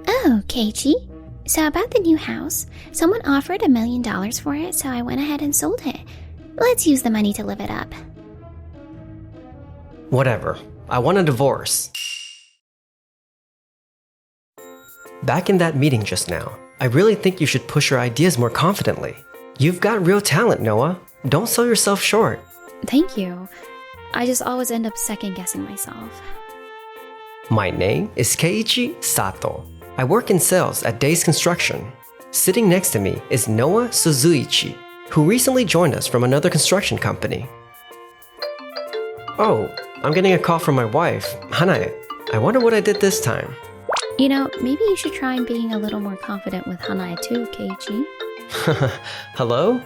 Oh, Keiichi. So about the new house, someone offered $1 million for it, so I went ahead and sold it. Let's use the money to live it up. Whatever. I want a divorce. Back in that meeting just now, I really think you should push your ideas more confidently. You've got real talent, Noah. Don't sell yourself short. Thank you. I just always end up second-guessing myself. My name is Keiichi Sato. I work in sales at Days Construction. Sitting next to me is Noah Suzuichi, who recently joined us from another construction company. Oh, I'm getting a call from my wife, Hanae. I wonder what I did this time. You know, maybe you should try being a little more confident with Hanae too, Keiichi. Hello?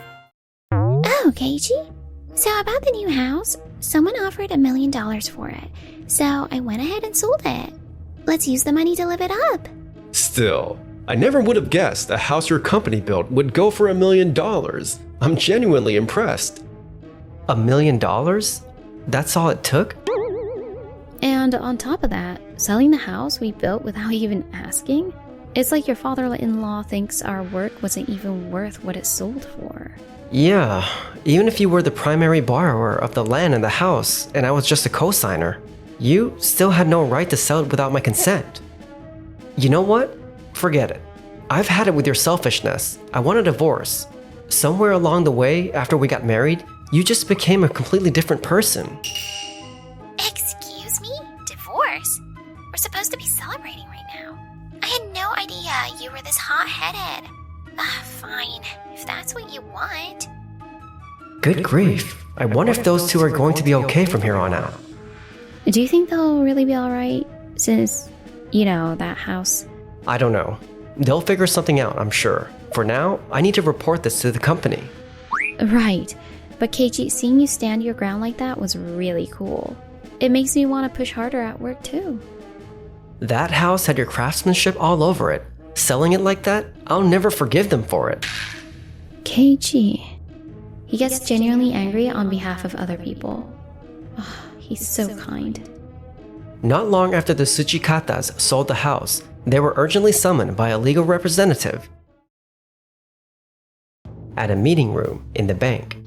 Oh, Keiichi. So about the new house, someone offered $1 million for it, so I went ahead and sold it. Let's use the money to live it up. Still, I never would have guessed a house your company built would go for $1 million. I'm genuinely impressed. $1 million? That's all it took? And on top of that, selling the house we built without even asking? It's like your father-in-law thinks our work wasn't even worth what it sold for. Yeah, even if you were the primary borrower of the land and the house, and I was just a co-signer, you still had no right to sell it without my consent. You know what? Forget it. I've had it with your selfishness. I want a divorce. Somewhere along the way, after we got married, you just became a completely different person. Excuse me? Divorce? We're supposed to be celebrating right now. I had no idea you were this hot-headed. Fine, if that's what you want. Good grief. I wonder if those two are going to be okay from here on out. Do you think they'll really be alright? Since, that house. I don't know. They'll figure something out, I'm sure. For now, I need to report this to the company. Right. But Keiichi, seeing you stand your ground like that was really cool. It makes me want to push harder at work too. That house had your craftsmanship all over it. Selling it like that, I'll never forgive them for it. Keiichi. He gets genuinely angry on behalf of other people. Oh, he's so kind. Not long after the Tsuchikatas sold the house, they were urgently summoned by a legal representative at a meeting room in the bank.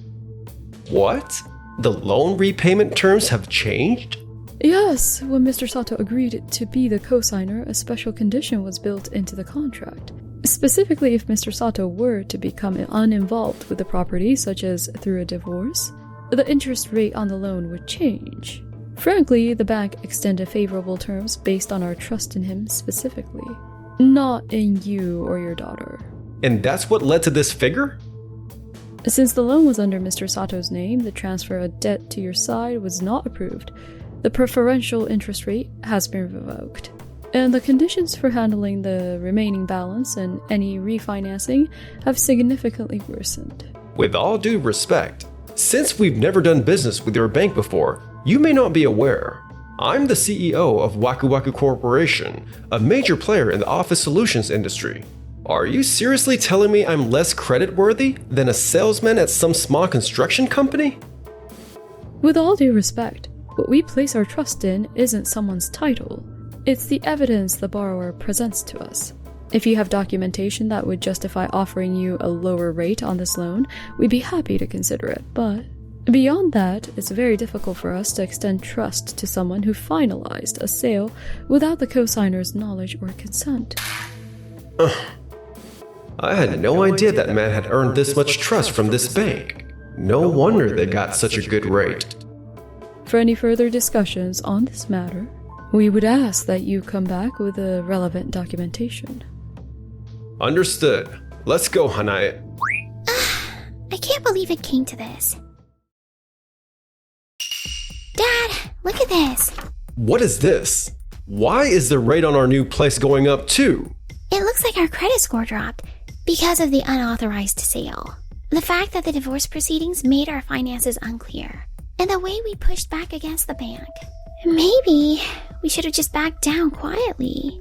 What? The loan repayment terms have changed? Yes, when Mr. Sato agreed to be the co-signer, a special condition was built into the contract. Specifically, if Mr. Sato were to become uninvolved with the property, such as through a divorce, the interest rate on the loan would change. Frankly, the bank extended favorable terms based on our trust in him specifically, not in you or your daughter. And that's what led to this figure? Since the loan was under Mr. Sato's name, the transfer of debt to your side was not approved. The preferential interest rate has been revoked, and the conditions for handling the remaining balance and any refinancing have significantly worsened. With all due respect, since we've never done business with your bank before, you may not be aware. I'm the CEO of Waku Waku Corporation, a major player in the office solutions industry. Are you seriously telling me I'm less creditworthy than a salesman at some small construction company? With all due respect, what we place our trust in isn't someone's title. It's the evidence the borrower presents to us. If you have documentation that would justify offering you a lower rate on this loan, we'd be happy to consider it, but beyond that, it's very difficult for us to extend trust to someone who finalized a sale without the co-signer's knowledge or consent. I had no idea that man had earned this much trust from this bank. No wonder they got such a good rate. For any further discussions on this matter, we would ask that you come back with the relevant documentation. Understood. Let's go, Hanae. I can't believe it came to this. Dad, look at this. What is this? Why is the rate on our new place going up too? It looks like our credit score dropped because of the unauthorized sale. The fact that the divorce proceedings made our finances unclear, and the way we pushed back against the bank. Maybe we should have just backed down quietly.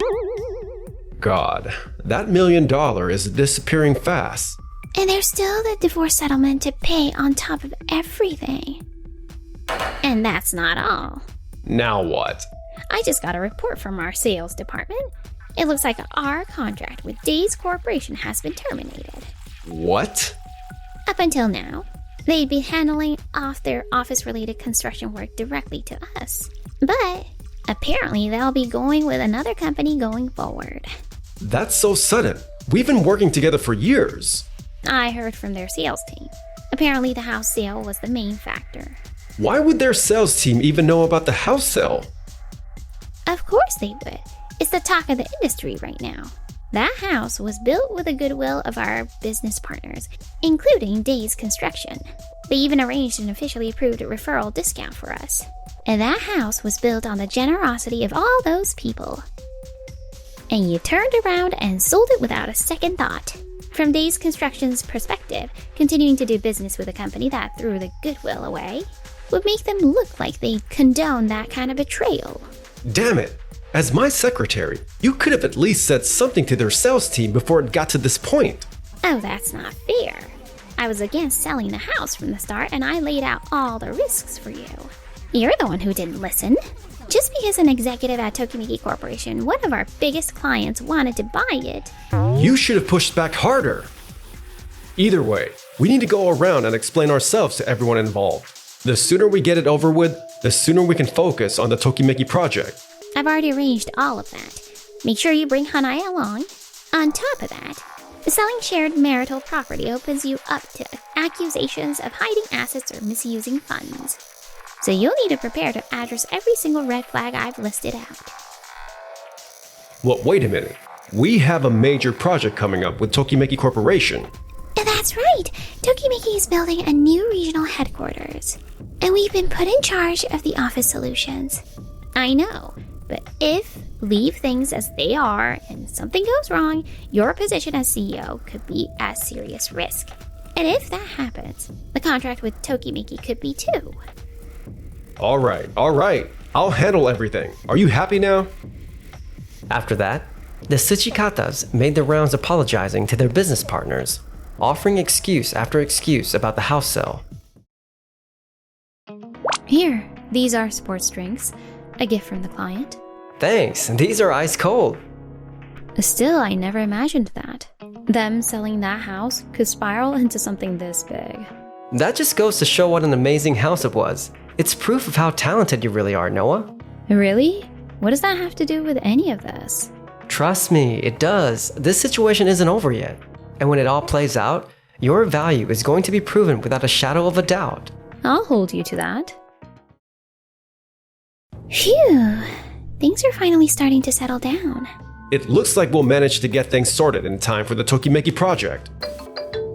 God, that $1 million is disappearing fast. And there's still the divorce settlement to pay on top of everything. And that's not all. Now what? I just got a report from our sales department. It looks like our contract with Days Corporation has been terminated. What? Up until now, they'd been handling off their office-related construction work directly to us. But apparently they'll be going with another company going forward. That's so sudden. We've been working together for years. I heard from their sales team. Apparently the house sale was the main factor. Why would their sales team even know about the house sale? Of course they would. It's the talk of the industry right now. That house was built with the goodwill of our business partners, including Days Construction. They even arranged an officially approved referral discount for us. And that house was built on the generosity of all those people. And you turned around and sold it without a second thought. From Days Construction's perspective, continuing to do business with a company that threw the goodwill away would make them look like they condone that kind of betrayal. Damn it! As my secretary, you could have at least said something to their sales team before it got to this point. Oh, that's not fair. I was against selling the house from the start, and I laid out all the risks for you. You're the one who didn't listen. Just because an executive at Tokimeki Corporation, one of our biggest clients, wanted to buy it, You should have pushed back harder. Either way, we need to go around and explain ourselves to everyone involved. The sooner we get it over with, the sooner we can focus on the Tokimeki project. I've already arranged all of that. Make sure you bring Hanai along. On top of that, selling shared marital property opens you up to accusations of hiding assets or misusing funds. So you'll need to prepare to address every single red flag I've listed out. Well, wait a minute. We have a major project coming up with Tokimeki Corporation. That's right! Tokimeki is building a new regional headquarters. And we've been put in charge of the office solutions. I know, but if leave things as they are and something goes wrong, your position as CEO could be at serious risk. And if that happens, the contract with Tokimeki could be too. All right. I'll handle everything. Are you happy now? After that, the Tsuchikatas made the rounds apologizing to their business partners, offering excuse after excuse about the house sale. Here, these are sports drinks. A gift from the client. Thanks, these are ice cold. Still, I never imagined that. Them selling that house could spiral into something this big. That just goes to show what an amazing house it was. It's proof of how talented you really are, Noah. Really? What does that have to do with any of this? Trust me, it does. This situation isn't over yet. And when it all plays out, your value is going to be proven without a shadow of a doubt. I'll hold you to that. Phew! Things are finally starting to settle down. It looks like we'll manage to get things sorted in time for the Tokimeki project.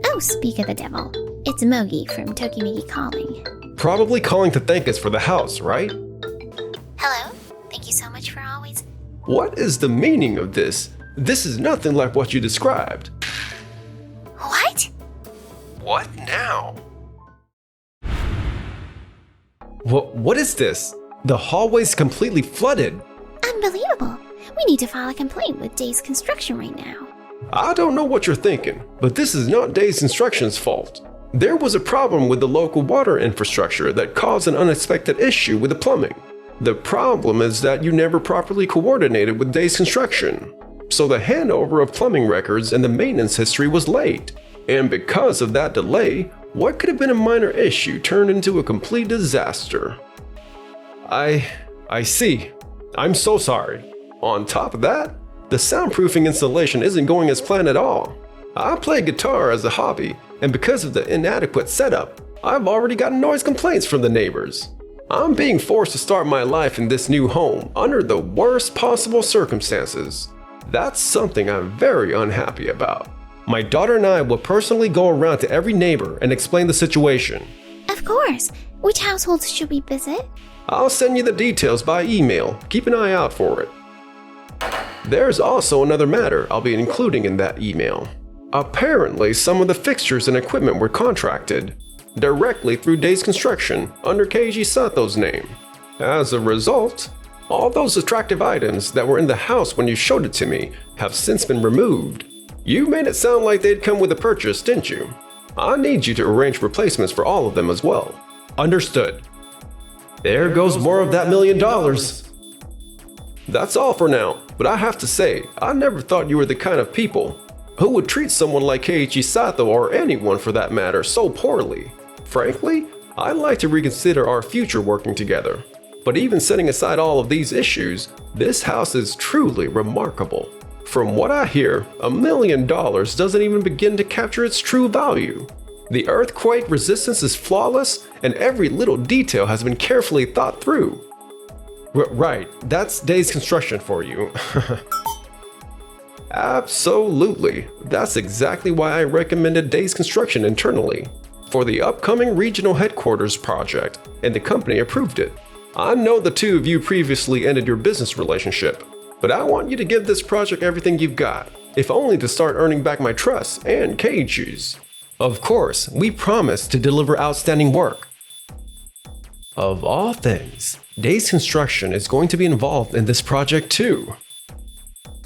Oh, speak of the devil. It's Mogi from Tokimeki calling. Probably calling to thank us for the house, right? Hello? Thank you so much for always... What is the meaning of this? This is nothing like what you described. What? What now? What is this? The hallway's completely flooded. Unbelievable. We need to file a complaint with Days Construction right now. I don't know what you're thinking, but this is not Days Construction's fault. There was a problem with the local water infrastructure that caused an unexpected issue with the plumbing. The problem is that you never properly coordinated with Days Construction, so the handover of plumbing records and the maintenance history was late. And because of that delay, what could have been a minor issue turned into a complete disaster. I see. I'm so sorry. On top of that, the soundproofing installation isn't going as planned at all. I play guitar as a hobby, and because of the inadequate setup, I've already gotten noise complaints from the neighbors. I'm being forced to start my life in this new home under the worst possible circumstances. That's something I'm very unhappy about. My daughter and I will personally go around to every neighbor and explain the situation. Of course. Which households should we visit? I'll send you the details by email. Keep an eye out for it. There's also another matter I'll be including in that email. Apparently, some of the fixtures and equipment were contracted directly through Days Construction under Keiji Sato's name. As a result, all those attractive items that were in the house when you showed it to me have since been removed. You made it sound like they'd come with a purchase, didn't you? I need you to arrange replacements for all of them as well. Understood. There goes more of that $1 million. That's all for now. but I have to say, I never thought you were the kind of people who would treat someone like Keiichi Sato, or anyone for that matter, so poorly. Frankly, I'd like to reconsider our future working together. But even setting aside all of these issues, this house is truly remarkable. From what I hear, $1 million doesn't even begin to capture its true value. The earthquake resistance is flawless, and every little detail has been carefully thought through. Right, that's Days Construction for you. Absolutely, that's exactly why I recommended Days Construction internally for the upcoming regional headquarters project, and the company approved it. I know the two of you previously ended your business relationship, but I want you to give this project everything you've got, if only to start earning back my trust and Keiichi's. Of course, we promise to deliver outstanding work. Of all things, Days Construction is going to be involved in this project too.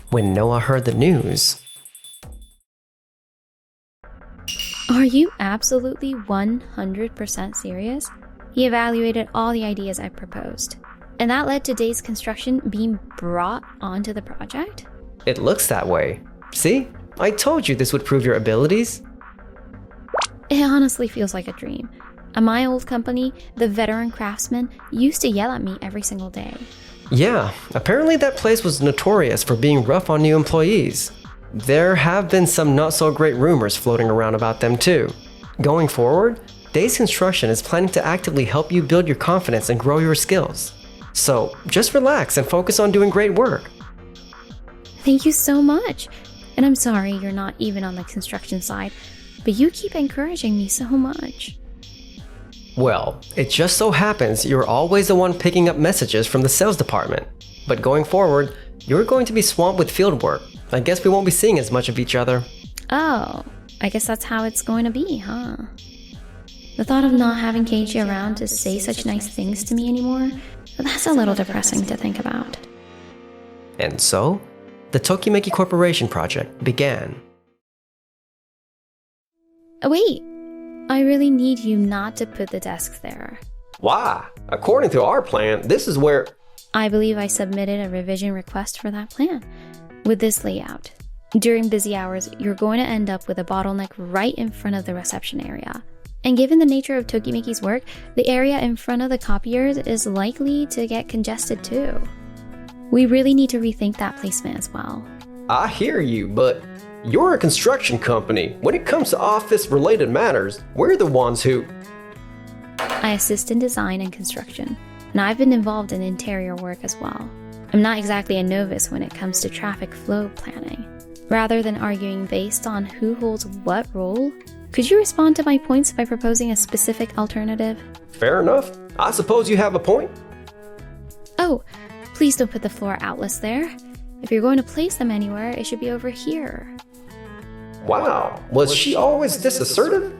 When Noah heard the news, Are you absolutely 100% serious? He evaluated all the ideas I proposed, and that led to Days Construction being brought onto the project? it looks that way. See? I told you this would prove your abilities. It honestly feels like a dream. At my old company, the veteran craftsmen used to yell at me every single day. Yeah, apparently that place was notorious for being rough on new employees. There have been some not so great rumors floating around about them too. Going forward, Days Construction is planning to actively help you build your confidence and grow your skills. So just relax and focus on doing great work. Thank you so much. And I'm sorry you're not even on the construction side, but you keep encouraging me so much. Well, it just so happens you're always the one picking up messages from the sales department. But going forward, you're going to be swamped with field work. I guess we won't be seeing as much of each other. Oh, I guess that's how it's going to be, huh? The thought of not having Keiichi around to say such nice things to me anymore, that's a little depressing to think about. And so, the Tokimeki Corporation project began. Wait, I really need you not to put the desk there. Why? According to our plan, this is where... I believe I submitted a revision request for that plan. With this layout, during busy hours, you're going to end up with a bottleneck right in front of the reception area. And given the nature of Tokimeki's work, the area in front of the copiers is likely to get congested too. We really need to rethink that placement as well. I hear you, but you're a construction company. When it comes to office-related matters, we're the ones who... I assist in design and construction, and I've been involved in interior work as well. I'm not exactly a novice when it comes to traffic flow planning. Rather than arguing based on who holds what role, could you respond to my points by proposing a specific alternative? Fair enough. I suppose you have a point. Oh, please don't put the floor outlets there. If you're going to place them anywhere, it should be over here. Wow, was she always this assertive?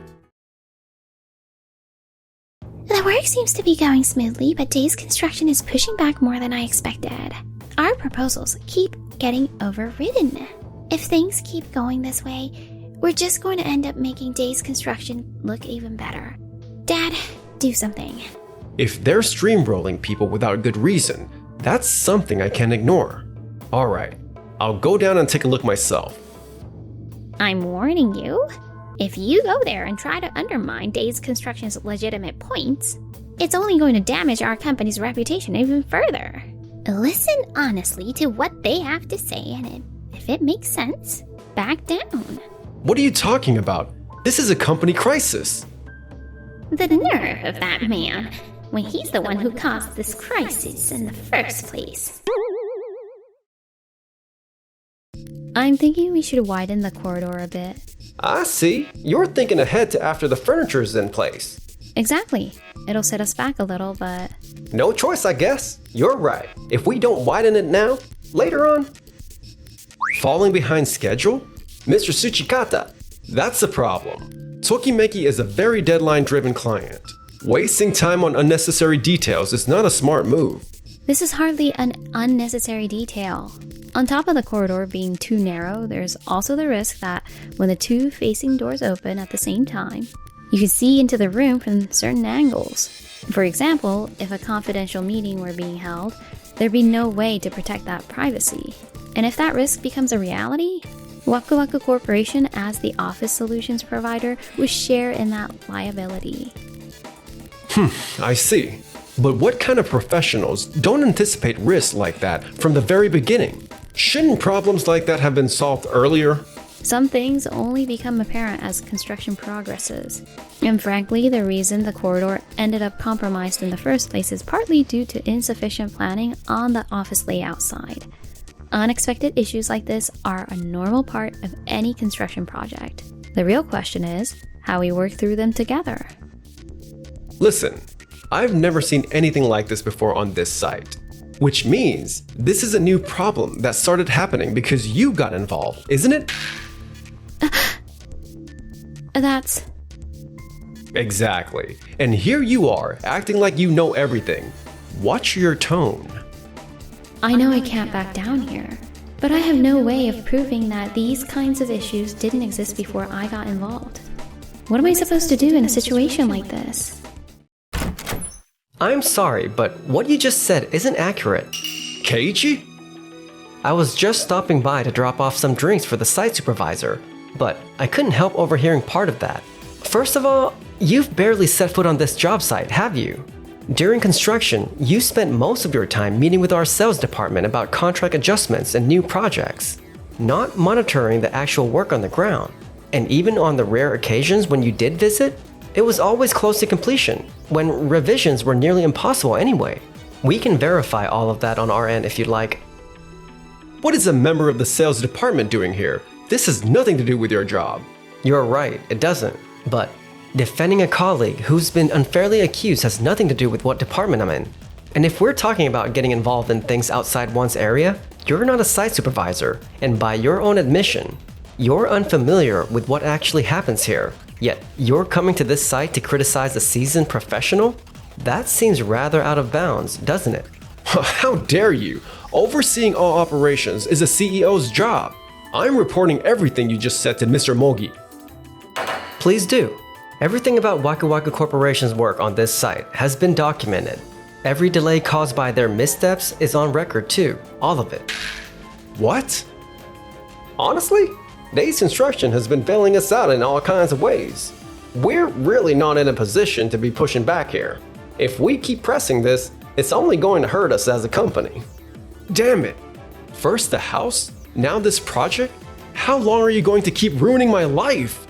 The work seems to be going smoothly, but Days Construction is pushing back more than I expected. Our proposals keep getting overridden. If things keep going this way, we're just going to end up making Days Construction look even better. Dad, do something. If they're streamrolling people without good reason, that's something I can't ignore. Alright, I'll go down and take a look myself. I'm warning you. If you go there and try to undermine Days Construction's legitimate points, it's only going to damage our company's reputation even further. Listen honestly to what they have to say, and if it makes sense, back down. What are you talking about? This is a company crisis. The nerve of that man, when he's the one who caused this crisis in the first place. I'm thinking we should widen the corridor a bit. I see. You're thinking ahead to after the furniture's in place. Exactly. It'll set us back a little, but... No choice, I guess. You're right. If we don't widen it now, later on... Falling behind schedule? Mr. Tsuchikata, that's the problem. Tokimeki is a very deadline-driven client. Wasting time on unnecessary details is not a smart move. This is hardly an unnecessary detail. On top of the corridor being too narrow, there's also the risk that when the two facing doors open at the same time, you can see into the room from certain angles. For example, if a confidential meeting were being held, there'd be no way to protect that privacy. And if that risk becomes a reality, Waku Waku Corporation, as the office solutions provider, would share in that liability. I see. But what kind of professionals don't anticipate risks like that from the very beginning? Shouldn't problems like that have been solved earlier? Some things only become apparent as construction progresses. And frankly, the reason the corridor ended up compromised in the first place is partly due to insufficient planning on the office layout side. Unexpected issues like this are a normal part of any construction project. The real question is how we work through them together. Listen, I've never seen anything like this before on this site. Which means this is a new problem that started happening because you got involved, isn't it? That's... Exactly. And here you are, acting like you know everything. Watch your tone. I know I can't back down here, but I have no way of proving that these kinds of issues didn't exist before I got involved. What am I supposed to do in a situation like this? I'm sorry, but what you just said isn't accurate. Keiichi? I was just stopping by to drop off some drinks for the site supervisor, but I couldn't help overhearing part of that. First of all, you've barely set foot on this job site, have you? During construction, you spent most of your time meeting with our sales department about contract adjustments and new projects, not monitoring the actual work on the ground. And even on the rare occasions when you did visit, it was always close to completion, when revisions were nearly impossible anyway. We can verify all of that on our end if you'd like. What is a member of the sales department doing here? This has nothing to do with your job. You're right, it doesn't. But defending a colleague who's been unfairly accused has nothing to do with what department I'm in. And if we're talking about getting involved in things outside one's area, you're not a site supervisor, and by your own admission, you're unfamiliar with what actually happens here. Yet, you're coming to this site to criticize a seasoned professional? That seems rather out of bounds, doesn't it? How dare you? Overseeing all operations is a CEO's job. I'm reporting everything you just said to Mr. Mogi. Please do. Everything about Waku Waku Corporation's work on this site has been documented. Every delay caused by their missteps is on record too, all of it. What? Honestly, Days Construction has been bailing us out in all kinds of ways. We're really not in a position to be pushing back here. If we keep pressing this, it's only going to hurt us as a company. Damn it. First the house, now this project? How long are you going to keep ruining my life?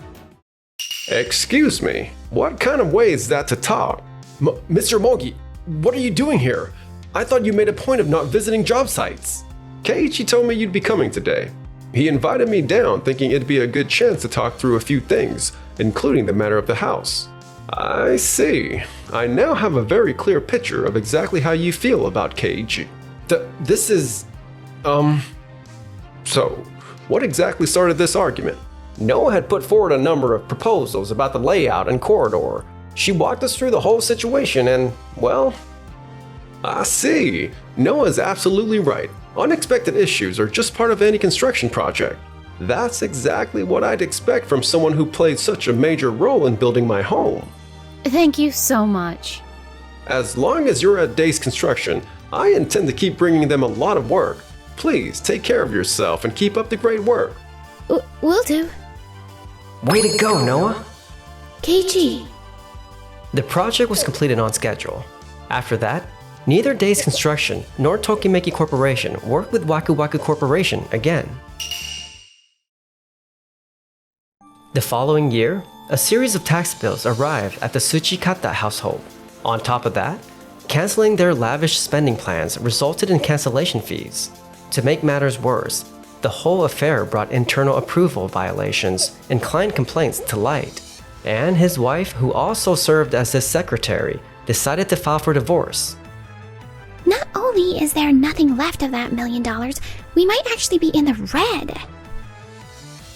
Excuse me, what kind of way is that to talk? Mr. Mogi, what are you doing here? I thought you made a point of not visiting job sites. Keiichi told me you'd be coming today. He invited me down thinking it'd be a good chance to talk through a few things, including the matter of the house. I see. I now have a very clear picture of exactly how you feel about Keiichi. This is... So, what exactly started this argument? Noah had put forward a number of proposals about the layout and corridor. She walked us through the whole situation and, well... I see. Noah's absolutely right. Unexpected issues are just part of any construction project. That's exactly what I'd expect from someone who played such a major role in building my home. Thank you so much. As long as you're at Days Construction, I intend to keep bringing them a lot of work. Please take care of yourself and keep up the great work. Will do. Way to go, Noah! Keiichi. The project was completed on schedule. After that, neither Days Construction nor Tokimeki Corporation worked with Waku Waku Corporation again. The following year, a series of tax bills arrived at the Tsuchikata household. On top of that, canceling their lavish spending plans resulted in cancellation fees. To make matters worse, the whole affair brought internal approval violations and client complaints to light. And his wife, who also served as his secretary, decided to file for divorce. Not only is there nothing left of that $1 million, we might actually be in the red.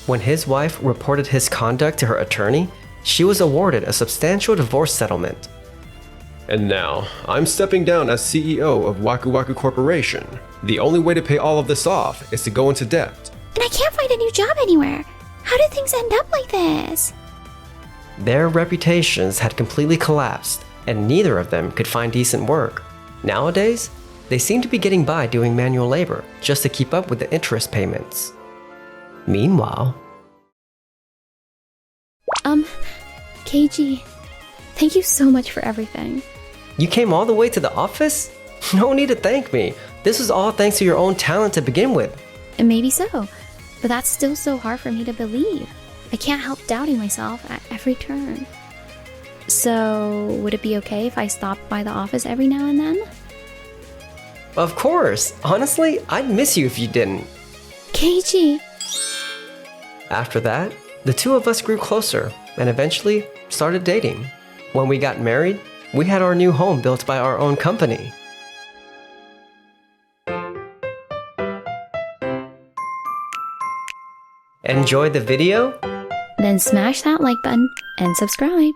When his wife reported his conduct to her attorney, she was awarded a substantial divorce settlement. And now, I'm stepping down as CEO of Waku Waku Corporation. The only way to pay all of this off is to go into debt. And I can't find a new job anywhere. How did things end up like this? Their reputations had completely collapsed, and neither of them could find decent work. Nowadays, They seem to be getting by doing manual labor just to keep up with the interest payments. Meanwhile, KG, thank you so much for everything. you came all the way to the office? No need to thank me. This was all thanks to your own talent to begin with. And maybe so, but that's still so hard for me to believe. I can't help doubting myself at every turn. So, would it be okay if I stopped by the office every now and then? Of course. Honestly, I'd miss you if you didn't. KG! After that, the two of us grew closer and eventually started dating. When we got married, we had our new home built by our own company. Enjoyed the video? Then smash that like button and subscribe.